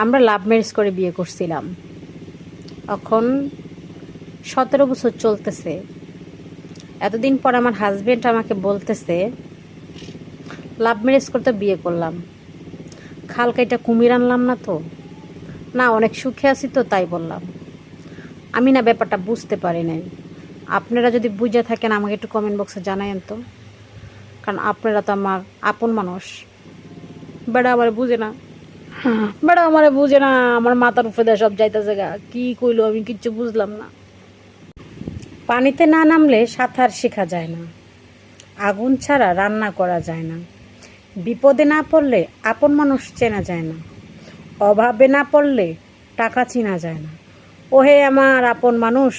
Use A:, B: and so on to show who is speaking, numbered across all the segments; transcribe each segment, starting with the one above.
A: আমরা love marriage করে বিয়ে করছিলাম। এখন 17 বছর চলতেছে। এতদিন পর আমার হাজবেন্ড আমাকে বলতেছে লাভ ম্যারেজ করতে বিয়ে করলাম, খাল কাইটা কুমির আনলাম না তো, না অনেক সুখে আছি তো তাই বললাম। আমি না ব্যাপারটা বুঝতে পারি নাই। আপনারা যদি বুঝে থাকেন আমাকে একটু কমেন্ট বক্সে জানায়েন তো, কারণ আপনারা তো আমার আপন মানুষ। বেড়া আমার বুঝে না, বেড়া আমার বুঝে না, আমার মাথার উপরে দেয় সব যাইতেছে গা। কি কইলো আমি কিচ্ছু বুঝলাম না। পানিতে না নামলে সাঁতার শেখা যায় না, আগুন ছাড়া রান্না করা যায় না, বিপদে না পড়লে আপন মানুষ চেনা যায় না, অভাবে না পড়লে টাকা চেনা যায় না। ওহে আমার আপন মানুষ,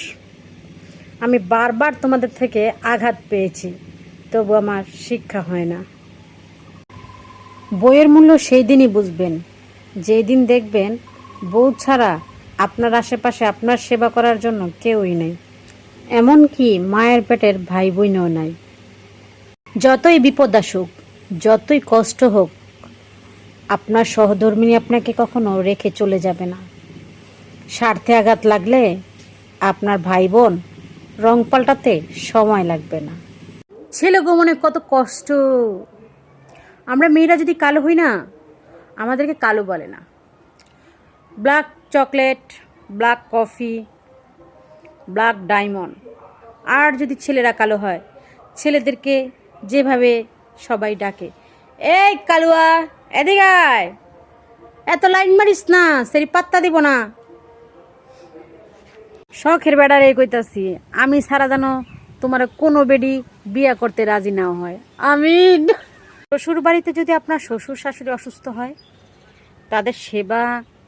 A: আমি বারবার তোমাদের থেকে আঘাত পেয়েছি, তবু আমার শিক্ষা হয় না। বইয়ের মূল্য সেই দিনই বুঝবেন যেই দিন দেখবেন বউ ছাড়া আপনার আশেপাশে আপনার সেবা করার জন্য কেউই নেই, এমনকি মায়ের পেটের ভাই বোনও নাই। যতই বিপদ আসুক, যতই কষ্ট হোক, আপনার সহধর্মিণী আপনাকে কখনো রেখে চলে যাবে না। স্বার্থে আঘাত লাগলে আপনার ভাই বোন রং পাল্টাতে সময় লাগবে না। ছেলে গো মনে কত কষ্ট। আমরা মেয়েরা যদি কালো হই না, আমাদেরকে কালো বলে না। Black chocolate, black coffee, black diamond. আর যদি ছেলেরা কালো হয়, ছেলেদেরকে যেভাবে সবাই ডাকে, এই কালুয়া এদিকে আয়, এত লাইন মারিস না, সেরি পাত্তা দিব না। শখের বেড়ারে কইতাছি, আমি সারা জানো তোমার কোনো বেডি বিয়া করতে রাজি নাও হয়। আমি শ্বশুর বাড়িতে যদি আপনার শ্বশুর শাশুড়ি অসুস্থ হয়, তাদের সেবা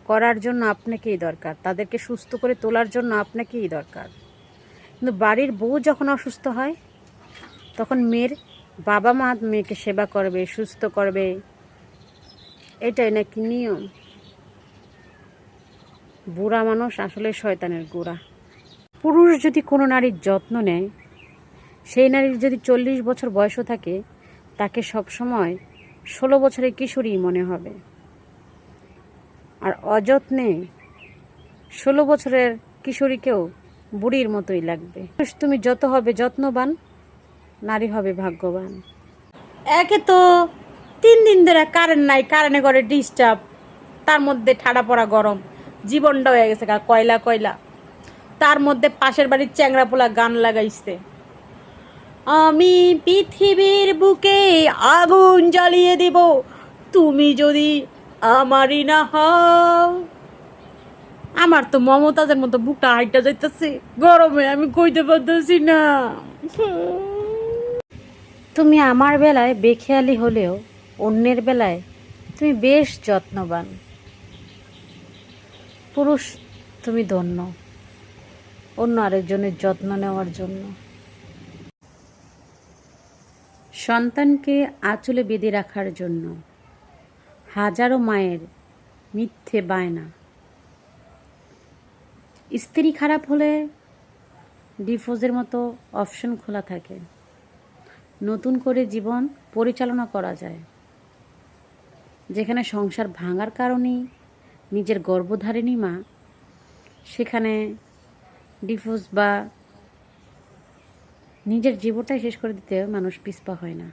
A: করার জন্য আপনাকেই দরকার, তাদেরকে সুস্থ করে তোলার জন্য আপনাকেই দরকার। কিন্তু বাড়ির বউ যখন অসুস্থ হয়, তখন মেয়ের বাবা মা মেয়েকে সেবা করবে, সুস্থ করবে, এটাই নাকি নিয়ম। বুড়া মানুষ আসলে শয়তানের গোড়া। পুরুষ যদি কোনো নারীর যত্ন নেয়, সেই নারীর যদি 40 বছর বয়সও থাকে, তাকে সবসময় 16 বছরের কিশোরী মনে হবে। আর অযত্নে 16 বছরের কিশোরীকেও বুড়ির মতোই লাগবে। তুমি যত হবে যত্নবান, নারী হবে ভাগ্যবান। একে তো 3 দিন ধরে কারেন্ট নাই, কারেন্টে করে ডিস্টার্ব, তার মধ্যে ঠাডা পড়া গরম, জীবনটা হয়ে গেছে কয়লা কয়লা। তার মধ্যে পাশের বাড়ির চ্যাংরা পোলা গান লাগাইছে, আমি পৃথিবীর বুকে আগুন জ্বালিয়ে দিব তুমি যদি আমারই না হও। আমার তো মমতাজের মতো বুকটা হাইটা যাইতেছে গরমে, আমি কইতে পারতেছি না। তুমি আমার বেলায় বেখেয়ালি হলেও অন্যের বেলায় তুমি বেশ যত্নবান। পুরুষ তুমি ধন্য অন্য আরেকজনের যত্ন নেওয়ার জন্য। সন্তানকে আঁচলে বেঁধে রাখার জন্য হাজারো মায়ের মিথ্যে বায়না। স্ত্রী খারাপ হলে ডিভোর্সের মতো অপশন খোলা থাকে, নতুন করে জীবন পরিচালনা করা যায়। যেখানে সংসার ভাঙার কারণেই নিজের গর্ভধারিণী মা, সেখানে ডিভোর্স বা নিজের জীবনটাই শেষ করে দিতে মানুষ পিছপা হয় না।